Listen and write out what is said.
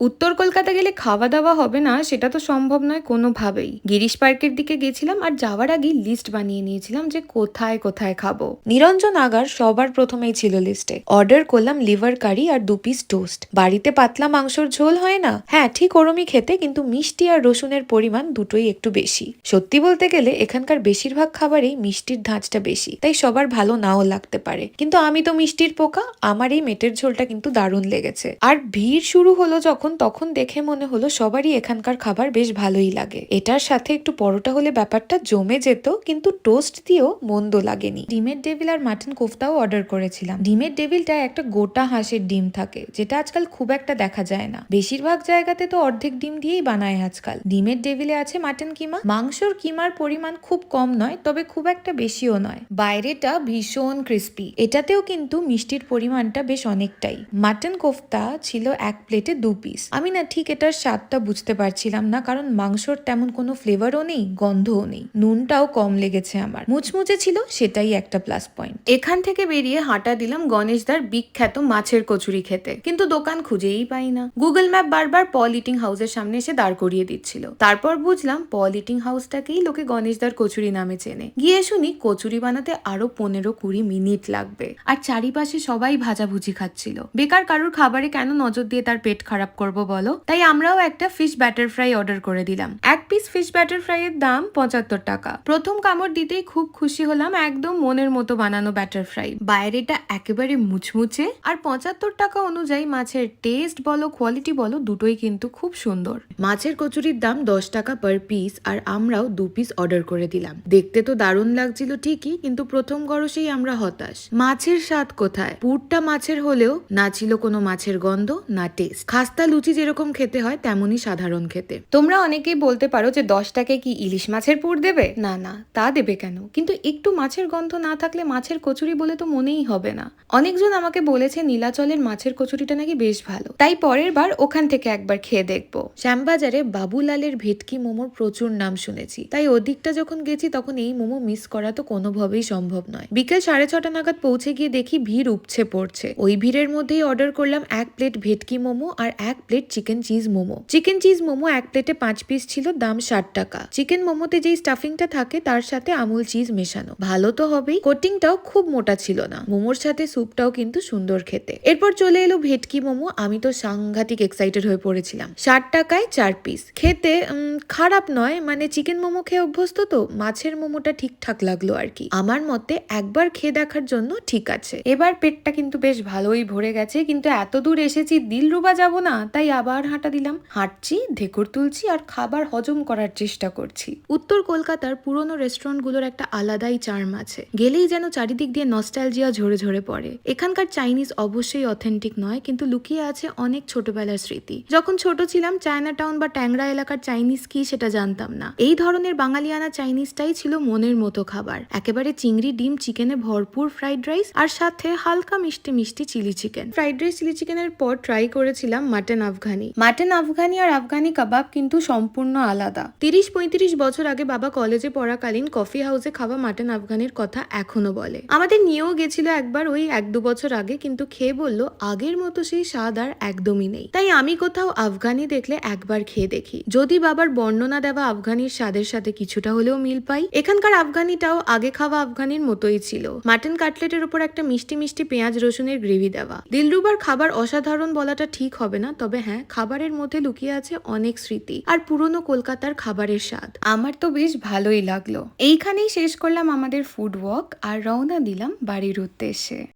উত্তর কলকাতা গেলে খাওয়া দাওয়া হবে না সেটা তো সম্ভব নয় কোনোভাবেই। গিরিশ পার্কের দিকে গেছিলাম আর যাওয়ার আগেই লিস্ট বানিয়ে নিয়েছিলাম যে কোথায় কোথায় খাবো। নিরঞ্জন আগার সবার প্রথমেই ছিল লিস্টে। অর্ডার করলাম লিভার কারি আর 2 পিস টোস্ট। বাড়িতে পাতলা মাংসর ঝোল হয় না, হ্যাঁ ঠিক ওরমই খেতে, কিন্তু মিষ্টি আর রসুনের পরিমাণ দুটোই একটু বেশি। সত্যি বলতে গেলে এখানকার বেশিরভাগ খাবারেই মিষ্টির ধাঁচটা বেশি, তাই সবার ভালো নাও লাগতে পারে, কিন্তু আমি তো মিষ্টির পোকা, আমার এই মেটের ঝোলটা কিন্তু দারুণ লেগেছে। আর ভিড় শুরু হলো যখন, তখন দেখে মনে হলো সবারই এখানকার খাবার বেশ ভালোই লাগে। এটার সাথে একটু পরোটা হলে ব্যাপারটা জমে যেত, কিন্তু টোস্ট দিয়েও মন্দ লাগেনি। ডিমের ডেভিল আর মাটন কোফতাও অর্ডার করেছিলাম। ডিমের ডেভিলটা একটা গোটা হাঁসের ডিম থাকে, যেটা আজকাল খুব একটা দেখা যায় না। বেশিরভাগ জায়গাতে তো অর্ধেক ডিম দিয়েই বানায় আজকাল। ডিমের ডেভিলে আছে মাটন কিমা। মাংসর কিমার পরিমাণ খুব কম নয়, তবে খুব একটা বেশিও নয়। বাইরেটা ভীষণ ক্রিস্পি। এটাতেও কিন্তু মিষ্টির পরিমাণটা বেশ অনেকটাই। মাটন কোফতা ছিল এক প্লেটে 2 পিস। আমি না ঠিক এটার স্বাদটা বুঝতে পারছিলাম না, কারণ মাংসর তেমন কোনো ফ্লেভারও নেই, গন্ধও নেই। নুনটাও কম লেগেছে আমার। মুচমুচে ছিল, সেটাই একটা প্লাস পয়েন্ট। এখান থেকে বেরিয়ে হাঁটা দিলাম গণেশদার বিখ্যাত মাছের কচুরি খেতে, কিন্তু দোকান খুঁজেই পাই না। গুগল ম্যাপ বারবার পল ইটিং হাউসের সামনে এসে দাঁড় করিয়ে দিচ্ছিল। তারপর বুঝলাম পল ইটিং হাউসটাকেই লোকে গণেশদার কচুরি নামে চেনে। গিয়ে শুনি কচুরি বানাতে আরো 15-20 মিনিট লাগবে, আর চারিপাশে সবাই ভাজাভুজি খাচ্ছিল। বেকার কারুর খাবারে কেন নজর দিয়ে তার পেট খারাপ করব বলো? তাই আমরাও একটা ফিশ ব্যাটার ফ্রাই অর্ডার করে দিলাম। এক পিস ফিশ ব্যাটার ফ্রাই এর দাম 75 টাকা। প্রথম কামড় দিতেই খুব খুশি হলাম, একদম মনের মতো বানানো ব্যাটার ফ্রাই। বাইরেটা একেবারে মুচমুচে, আর 75 টাকা অনুযায়ী মাছের টেস্ট বলো কোয়ালিটি বলো দুটোই কিন্তু খুব সুন্দর। মাছের কচুরির দাম 10 টাকা পার পিস, আর আমরাও 2 পিস অর্ডার করে দিলাম। দেখতে তো দারুণ লাগছিল ঠিকই, কিন্তু প্রথম গরসেই আমরা হতাশ। মাছের স্বাদ কোথায়? পুরটা মাছের হলেও না ছিল কোনো মাছের গন্ধ, না টেস্ট। খাস্তা লুচি যেরকম খেতে হয় তেমনই সাধারণ খেতে। তোমরা অনেকেই বলতে পারো যে 10 টাকায় কি ইলিশ মাছের পুর দেবে? না না, তা দেবে কেন, কিন্তু একটু মাছের গন্ধ না থাকলে মাছের কচুরি বলে তো মনেই হবে না। অনেকজন আমাকে বলেছে নীলাচলের মাছের কচুরিটা নাকি বেশ ভালো, তাই পরের বার ওখান থেকে একবার খেয়ে দেখবো। শ্যামবাজারে বাবুলালের ভেটকি মোমোর প্রচুর নাম শুনেছি, তাই ওদিকটা যখন গেছি তখন এই মোমো মিস করা তো কোনোভাবেই সম্ভব নয়। বিকেল 6:30 নাগাদ পৌঁছে গিয়ে দেখি ভিড় উপচে পড়ছে। ওই ভিড়ের মধ্যেই অর্ডার করলাম 1 প্লেট ভেটকি মোমো আর 1 plate chicken cheese momo. Chicken cheese momo 1 প্লেটে 5 পিস ছিল, দাম 60 টাকা। চিকেন মোমোতে যেই স্টাফিংটা থাকে তার সাথে আমুল চিজ মেশানো। ভালো তো হবেই, কোটিংটাও খুব মোটা ছিল না। মোমোর সাথে স্যুপটাও কিন্তু সুন্দর খেতে। এরপর চলে এলো ভেটকি মোমো। আমি তো সাংঘাতিক এক্সাইটেড হয়ে পড়েছিলাম। 60 টাকায় 4 পিস। খেতে খারাপ নয়, মানে চিকেন মোমো খেয়ে অভ্যস্ত তো, মাছের মোমোটা ঠিকঠাক লাগলো আর কি। আমার মতে একবার খেয়ে দেখার জন্য ঠিক আছে। এবার পেটটা কিন্তু বেশ ভালোই ভরে গেছে, কিন্তু এত দূর এসেছি দিলরুবা যাব না, তাই আবার হাঁটা দিলাম। হাঁটছি, ঢেকুর তুলছি আর খাবার হজম করার চেষ্টা করছি। উত্তর কলকাতার পুরনো রেস্টুরেন্টগুলোর একটা আলাদাই চার্ম আছে। গেলেই যেন চারিদিক দিয়ে নস্টালজিয়া ঝরে ঝরে পড়ে। এখানকার চাইনিজ অবশ্যই অথেন্টিক নয়, কিন্তু লুকিয়ে আছে অনেক ছোটবেলার স্মৃতি। যখন ছোট ছিলাম চায়না টাউন বা ট্যাংরা এলাকার চাইনিজ কি সেটা জানতাম না। এই ধরনের বাঙালিয়ানা চাইনিজটাই ছিল মনের মতো খাবার। একেবারে চিংড়ি ডিম চিকেনে ভরপুর ফ্রাইড রাইস, আর সাথে হালকা মিষ্টি মিষ্টি chilli chicken. Fried rice chilli চিকেনের পর ট্রাই করেছিলাম মাটন আফগানি। মাটন আফগানি আর আফগানি কাবাব কিন্তু সম্পূর্ণ আলাদা। 30-35 বছর আগে বাবা কলেজে পড়াকালীন কফি হাউসে খাওয়া মাটন আফগানির কথা এখনো বলে। আমাদের নিয়েও গেছিল একবার ওই 1-2 বছর আগে, কিন্তু খেয়ে বললো আগের মতো সেই স্বাদ আর একদমই নেই। তাই আমি কোথাও আফগানি দেখলে একবার খেয়ে দেখি, যদি বাবার বর্ণনা দেওয়া আফগানির স্বাদের সাথে কিছুটা হলেও মিল পাই। এখানকার আফগানিটাও আগে খাওয়া আফগানির মতোই ছিল। মাটন কাটলেটের উপর একটা মিষ্টি মিষ্টি পেঁয়াজ রসুনের গ্রেভি দেওয়া। দিলরুবার খাবার অসাধারণ বলাটা ঠিক হবে না, তবে হ্যাঁ খাবারের মধ্যে লুকিয়ে আছে অনেক স্মৃতি আর পুরনো কলকাতার খাবারের স্বাদ। আমার তো বেশ ভালোই লাগলো। এইখানেই শেষ করলাম আমাদের ফুড ওয়াক আর রওনা দিলাম বাড়ির উদ্দেশ্যে।